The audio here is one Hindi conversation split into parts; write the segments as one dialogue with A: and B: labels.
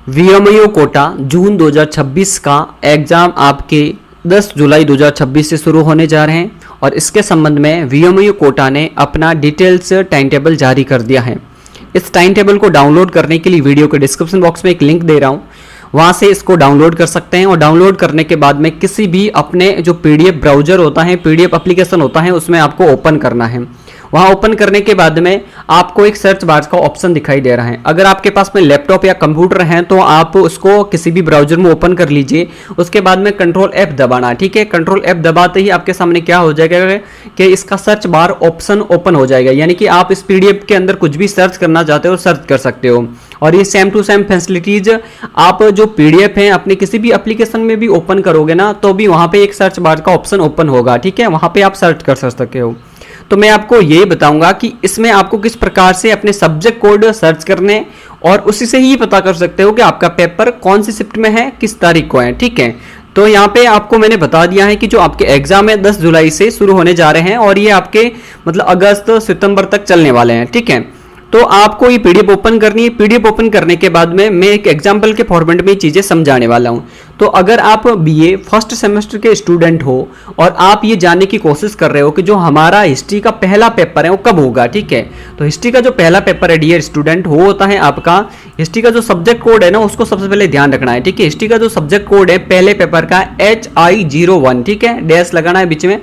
A: वीएमओ कोटा जून 2026 का एग्ज़ाम आपके 10 जुलाई 2026 से शुरू होने जा रहे हैं और इसके संबंध में वीएमओ कोटा ने अपना डिटेल्स टाइम टेबल जारी कर दिया है। इस टाइम टेबल को डाउनलोड करने के लिए वीडियो के डिस्क्रिप्शन बॉक्स में एक लिंक दे रहा हूँ, वहाँ से इसको डाउनलोड कर सकते हैं और डाउनलोड करने के बाद में किसी भी अपने जो पीडीएफ ब्राउजर होता है, पीडीएफ एप्लीकेशन होता है, उसमें आपको ओपन करना है। वहाँ ओपन करने के बाद में आपको एक सर्च बार का ऑप्शन दिखाई दे रहा है। अगर आपके पास में लैपटॉप या कंप्यूटर है तो आप उसको किसी भी ब्राउजर में ओपन कर लीजिए। उसके बाद में कंट्रोल F दबाना है, ठीक है। कंट्रोल F दबाते ही आपके सामने क्या हो जाएगा कि इसका सर्च बार ऑप्शन ओपन हो जाएगा, यानी कि आप इस पीडीएफ के अंदर कुछ भी सर्च करना चाहते हो सर्च कर सकते हो। और ये सेम टू सेम फैसिलिटीज आप जो पीडीएफ है अपने किसी भी एप्लीकेशन में भी ओपन करोगे ना तो भी वहाँ पे एक सर्च बार का ऑप्शन ओपन होगा, ठीक है। वहाँ पे आप सर्च कर सकते हो। तो मैं आपको यही बताऊंगा कि इसमें आपको किस प्रकार से अपने सब्जेक्ट कोड सर्च करने और उसी से ही पता कर सकते हो कि आपका पेपर कौन सी शिफ्ट में है, किस तारीख को है, ठीक है। तो यहाँ पे आपको मैंने बता दिया है कि जो आपके एग्जाम है 10 जुलाई से शुरू होने जा रहे हैं और ये आपके मतलब अगस्त सितंबर तक चलने वाले हैं, ठीक है। तो आपको ये पीडीएफ ओपन करनी है। पीडीएफ ओपन करने के बाद में मैं एक एग्जाम्पल के फॉर्मेट में चीज़ें समझाने वाला हूँ। तो अगर आप बीए फर्स्ट सेमेस्टर के स्टूडेंट हो और आप ये जानने की कोशिश कर रहे हो कि जो हमारा हिस्ट्री का पहला पेपर है वो कब होगा, ठीक है। तो हिस्ट्री का जो पहला पेपर है डियर स्टूडेंट वो होता है आपका, हिस्ट्री का जो सब्जेक्ट कोड है ना उसको सबसे पहले ध्यान रखना है, ठीक है। हिस्ट्री का जो सब्जेक्ट कोड है पहले पेपर का HI01, ठीक है, डैश लगाना है बीच में।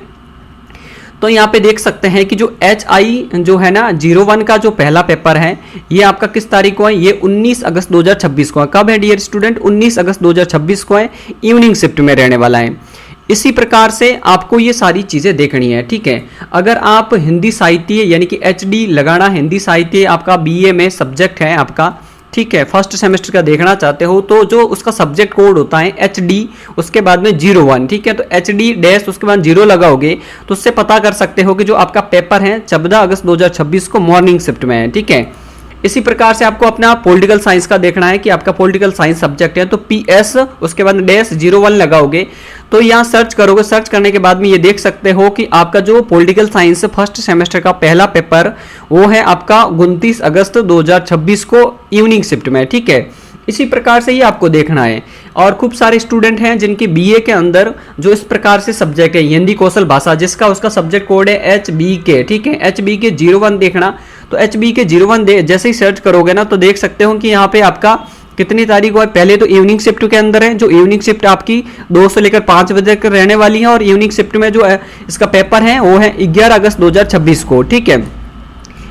A: तो यहाँ पे देख सकते हैं कि जो HI जो है ना 01 का जो पहला पेपर है ये आपका किस तारीख को है, ये 19 अगस्त 2026 को है। कब है डियर स्टूडेंट, 19 अगस्त 2026 को है, इवनिंग शिफ्ट में रहने वाला है। इसी प्रकार से आपको ये सारी चीज़ें देखनी है, ठीक है। अगर आप हिंदी साहित्य यानी कि HD लगाना, हिंदी साहित्य आपका BA में सब्जेक्ट है आपका, ठीक है, फर्स्ट सेमेस्टर का देखना चाहते हो तो जो उसका सब्जेक्ट कोड होता है HD उसके बाद में 01, ठीक है। तो HD डैश उसके बाद 0 लगाओगे तो उससे पता कर सकते हो कि जो आपका पेपर है 14 अगस्त 2026 को मॉर्निंग शिफ्ट में है, ठीक है। इसी प्रकार से आपको अपना पॉलिटिकल साइंस का देखना है कि आपका पॉलिटिकल साइंस सब्जेक्ट है तो PS उसके बाद डैश 01 लगाओगे तो यहाँ सर्च करोगे। सर्च करने के बाद में ये देख सकते हो कि आपका जो पॉलिटिकल साइंस फर्स्ट सेमेस्टर का पहला पेपर वो है आपका 29 अगस्त 2026 को इवनिंग शिफ्ट में, ठीक है। इसी प्रकार से ही आपको देखना है। और खूब सारे स्टूडेंट हैं जिनके BA के अंदर जो इस प्रकार से सब्जेक्ट है हिंदी कौशल भाषा जिसका उसका सब्जेक्ट कोड है HBK, ठीक है। HBK 01 देखना, तो HBK 01 जैसे ही सर्च करोगे ना तो देख सकते हो कि यहाँ पे आपका कितनी तारीख को है। पहले तो इवनिंग शिफ्ट के अंदर है, जो इवनिंग शिफ्ट आपकी 2 से लेकर 5 बजे तक रहने वाली है और इवनिंग शिफ्ट में जो है इसका पेपर है वो है 11 अगस्त 2026 को, ठीक है।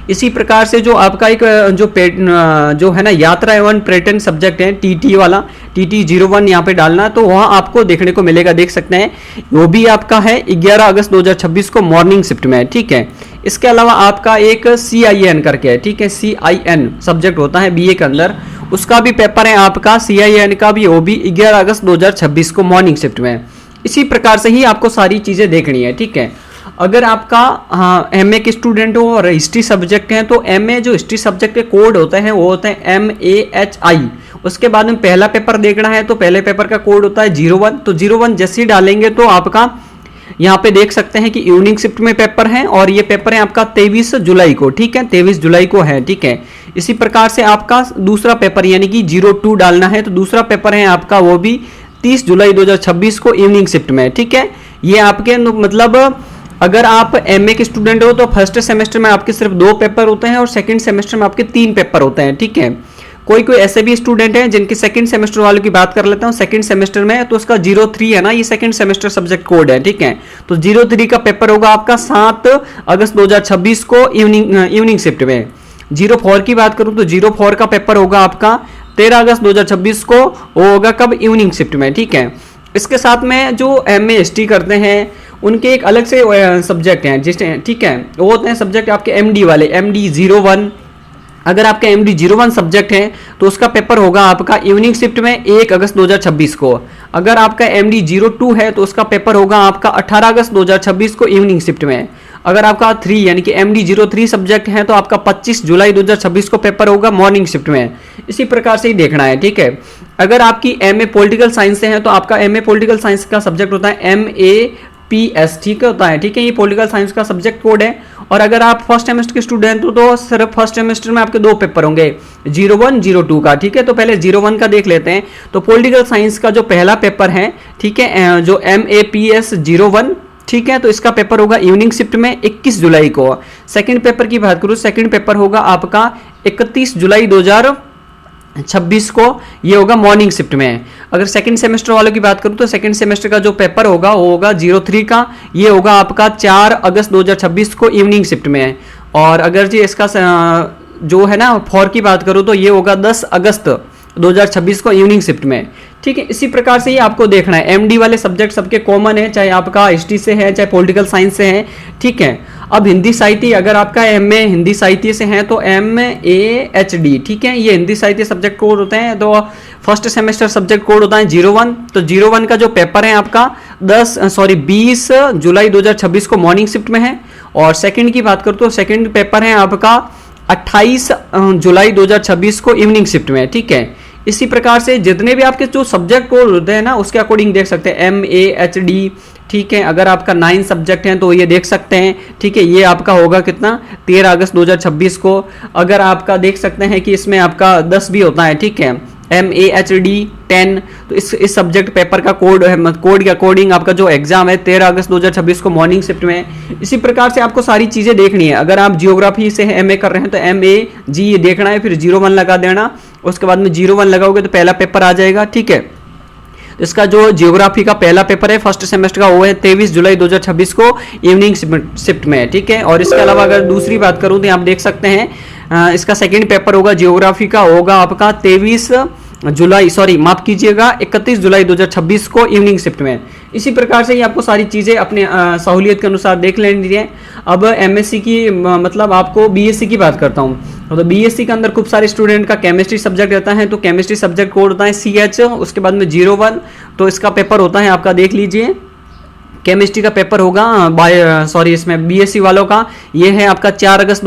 A: इसी प्रकार से जो आपका एक जो है ना यात्रा एवं पर्यटन सब्जेक्ट है TT वाला, TT 01 यहाँ पे डालना तो वहाँ आपको देखने को मिलेगा, देख सकते हैं वो भी आपका है 11 अगस्त 2026 को मॉर्निंग शिफ्ट में है, ठीक है। इसके अलावा आपका एक CIN करके है, ठीक है, CIN सब्जेक्ट होता है BA के अंदर, उसका भी पेपर है आपका CIN का भी, वो भी 11 अगस्त 2026 को मॉर्निंग शिफ्ट में है। इसी प्रकार से ही आपको सारी चीज़ें देखनी है, ठीक है। अगर आपका MA के स्टूडेंट हो और हिस्ट्री सब्जेक्ट हैं तो MA जो हिस्ट्री सब्जेक्ट के कोड होते हैं वो होते हैं MAHI। उसके बाद में पहला पेपर देखना है तो पहले पेपर का कोड होता है 01, तो 01 जैसे ही डालेंगे तो आपका यहाँ पे देख सकते हैं कि इवनिंग शिफ्ट में पेपर है और ये पेपर है आपका 23 जुलाई को, ठीक है, 23 जुलाई को है, ठीक है। इसी प्रकार से आपका दूसरा पेपर यानी कि 02 डालना है तो दूसरा पेपर है आपका वो भी 30 जुलाई 2026 को इवनिंग शिफ्ट में, ठीक है। ये आपके मतलब अगर आप MA के स्टूडेंट हो तो फर्स्ट सेमेस्टर में आपके सिर्फ 2 पेपर होते हैं और सेकंड सेमेस्टर में आपके 3 पेपर होते हैं, ठीक है। कोई कोई ऐसे भी स्टूडेंट हैं जिनके सेकंड सेमेस्टर वालों की बात कर लेता हूँ। सेकंड सेमेस्टर में तो उसका 03 है ना, ये सेकंड सेमेस्टर सब्जेक्ट कोड है, ठीक है। तो 03 का पेपर होगा आपका 7 अगस्त 2026 को इवनिंग शिफ्ट में। 04 की बात करूँ तो 04 का पेपर होगा आपका 13 अगस्त 2026 को, वो होगा कब, इवनिंग शिफ्ट में, ठीक है। इसके साथ में जो MA हिस्ट्री करते हैं उनके एक अलग से सब्जेक्ट हैं जिस, ठीक है, वो होते हैं सब्जेक्ट आपके MD वाले, MD 01। अगर आपका MD 01 सब्जेक्ट है तो उसका पेपर होगा आपका इवनिंग शिफ्ट में 1 अगस्त 2026 को। अगर आपका MD 02 है तो उसका पेपर होगा आपका 18 अगस्त 2026 को इवनिंग शिफ्ट में। अगर आपका 3 यानी कि MD 03 सब्जेक्ट है तो आपका 25 जुलाई 2026 को पेपर होगा मॉर्निंग शिफ्ट में। इसी प्रकार से ही देखना है, ठीक है। अगर आपकी MA पॉलिटिकल साइंस से है तो आपका MA पॉलिटिकल साइंस का सब्जेक्ट होता है MA PS, ठीक है होता है, ठीक है। ये पॉलिटिकल साइंस का सब्जेक्ट कोड है। और अगर आप फर्स्ट सेमेस्टर के स्टूडेंट हो तो सिर्फ फर्स्ट सेमेस्टर में आपके 2 पेपर होंगे, 01, 02 का, ठीक है। तो पहले 01 का देख लेते हैं। तो पॉलिटिकल साइंस का जो पहला पेपर है, ठीक है, जो MAPS 01, ठीक है, तो इसका पेपर होगा इवनिंग शिफ्ट में 21 जुलाई को। सेकंड पेपर की बात करूँ, सेकंड पेपर होगा आपका 31 जुलाई 2026 को, ये होगा मॉर्निंग शिफ्ट में। अगर सेकंड सेमेस्टर वालों की बात करूं तो सेकंड सेमेस्टर का जो पेपर होगा वो होगा 03 का, ये होगा आपका 4 अगस्त 2026 को इवनिंग शिफ्ट में। और अगर जी इसका जो है ना 4 की बात करूं तो ये होगा 10 अगस्त 2026 को इवनिंग शिफ्ट में, ठीक है। इसी प्रकार से ही आपको देखना है। MD वाले सब्जेक्ट सबके कॉमन है, चाहे आपका हिस्ट्री से है चाहे पॉलिटिकल साइंस से है, ठीक है। अब हिंदी साहित्य, अगर आपका MA हिंदी साहित्य से है तो MAHD, ठीक है, ये हिंदी साहित्य सब्जेक्ट कोड होते हैं। तो फर्स्ट सेमेस्टर सब्जेक्ट कोड होता है 01। तो 01 का जो पेपर है आपका 20 जुलाई 2026 को मॉर्निंग शिफ्ट में है। और सेकंड की बात करूँ तो सेकंड पेपर है आपका 28 जुलाई 2026 को इवनिंग शिफ्ट में, ठीक है। इसी प्रकार से जितने भी आपके जो सब्जेक्ट कोड होते हैं ना उसके अकॉर्डिंग देख सकते हैं MAHD, ठीक है। अगर आपका 9 सब्जेक्ट हैं तो ये देख सकते हैं, ठीक है। ये आपका होगा कितना 13 अगस्त 2026 को। अगर आपका देख सकते हैं कि इसमें आपका 10 भी होता है, ठीक है, MAHD 10। तो इस सब्जेक्ट पेपर का कोड के अकॉर्डिंग आपका जो एग्जाम है 13 अगस्त 2026 को मॉर्निंग शिफ्ट में है। इसी प्रकार से आपको सारी चीजें देखनी है। अगर आप जियोग्राफी से MA कर रहे हैं तो MAG देखना है, फिर 01 लगा देना। उसके बाद में 01 लगाओगे तो पहला पेपर आ जाएगा, ठीक है। इसका जो जियोग्राफी का पहला पेपर है फर्स्ट सेमेस्टर का वो है 23 जुलाई 2026 को इवनिंग शिफ्ट में, ठीक है। और इसके अलावा अगर दूसरी बात करूं तो आप देख सकते हैं इसका सेकंड पेपर होगा जियोग्राफी का, होगा आपका 31 जुलाई 2026 को इवनिंग शिफ्ट में। इसी प्रकार से ही आपको सारी चीज़ें अपने सहूलियत के अनुसार देख लेनी है। अब MSc की मतलब आपको BSc की बात करता हूँ। तो BSc के अंदर खूब सारे स्टूडेंट का केमिस्ट्री सब्जेक्ट रहता है। तो केमिस्ट्री सब्जेक्ट कोड होता है CH, उसके बाद में 01। तो इसका पेपर होता है आपका देख लीजिए, केमिस्ट्री का पेपर होगा इसमें BSc वालों का ये है आपका 14 अगस्त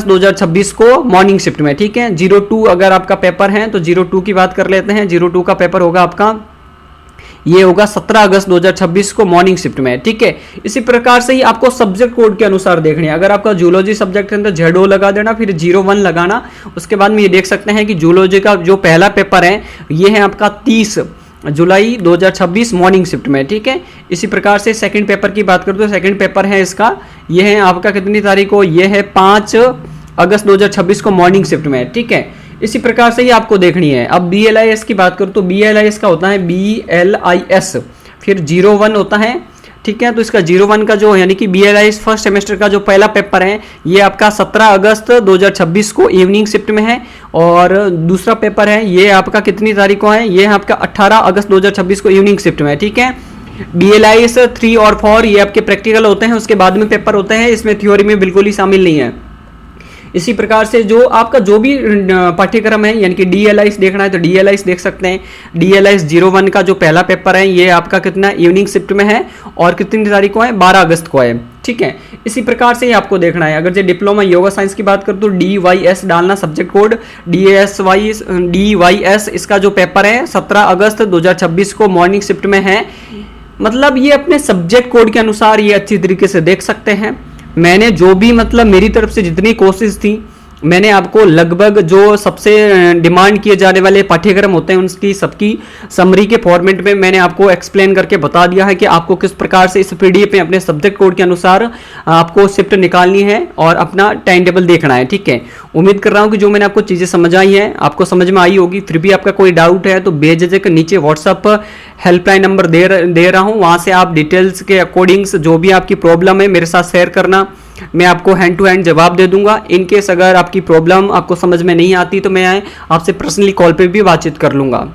A: 2026 को मॉर्निंग शिफ्ट में, ठीक है। 02 अगर आपका पेपर है तो 02 की बात कर लेते हैं। 02 का पेपर होगा आपका, ये होगा 17 अगस्त 2026 को मॉर्निंग शिफ्ट में, ठीक है। इसी प्रकार से ही आपको सब्जेक्ट कोड के अनुसार देखनी है। अगर आपका जूलॉजी सब्जेक्ट है तो ZO लगा देना, फिर 01 लगाना। उसके बाद में ये देख सकते हैं कि जूलॉजी का जो पहला पेपर है ये है आपका 30 जुलाई 2026 मॉर्निंग शिफ्ट में, ठीक है। इसी प्रकार से सेकंड पेपर की बात करें तो सेकंड पेपर है इसका, ये है आपका कितनी तारीख को, ये है 5 अगस्त 2026 को मॉर्निंग शिफ्ट में, ठीक है। इसी प्रकार से ही आपको देखनी है। अब BLIS की बात करूँ तो BLIS का होता है BLIS, फिर 01 होता है, ठीक है। तो इसका 01 का जो यानी कि BLIS फर्स्ट सेमेस्टर का जो पहला पेपर है ये आपका 17 अगस्त 2026 को इवनिंग शिफ्ट में है। और दूसरा पेपर है ये आपका कितनी तारीख को है, ये है आपका 18 अगस्त 2026 को इवनिंग शिफ्ट में, ठीक है। BLIS 3 और 4 ये आपके प्रैक्टिकल होते हैं, उसके बाद में पेपर होते हैं, इसमें थ्योरी में बिल्कुल ही शामिल नहीं है। इसी प्रकार से जो आपका जो भी पाठ्यक्रम है यानी कि DLIS देखना है तो DLIS देख सकते हैं। DLIS 01 का जो पहला पेपर है ये आपका कितना इवनिंग शिफ्ट में है और कितनी तारीख को है, 12 अगस्त को है, ठीक है। इसी प्रकार से ही आपको देखना है। अगर जो डिप्लोमा योगा साइंस की बात करूँ तो DYS डालना सब्जेक्ट कोड, DYS इसका जो पेपर है 17 अगस्त 2026 को मॉर्निंग शिफ्ट में है। मतलब ये अपने सब्जेक्ट कोड के अनुसार ये अच्छी तरीके से देख सकते हैं। मैंने जो भी मतलब मेरी तरफ से जितनी कोशिश थी मैंने आपको लगभग जो सबसे डिमांड किए जाने वाले पाठ्यक्रम होते हैं उनकी सबकी समरी के फॉर्मेट में मैंने आपको एक्सप्लेन करके बता दिया है कि आपको किस प्रकार से इस PDF में अपने सब्जेक्ट कोड के अनुसार आपको शिफ्ट निकालनी है और अपना टाइम टेबल देखना है, ठीक है। उम्मीद कर रहा हूँ कि जो मैंने आपको चीज़ें समझाई हैं आपको समझ में आई होगी। फिर भी आपका कोई डाउट है तो बेझिझक नीचे व्हाट्सअप हेल्पलाइन नंबर दे रहा हूँ, वहाँ से आप डिटेल्स के अकॉर्डिंग्स जो भी आपकी प्रॉब्लम है मेरे साथ शेयर करना, मैं आपको हैंड टू हैंड जवाब दे दूंगा। इन केस अगर आपकी प्रॉब्लम आपको समझ में नहीं आती तो मैं आपसे पर्सनली कॉल पे भी बातचीत कर लूँगा।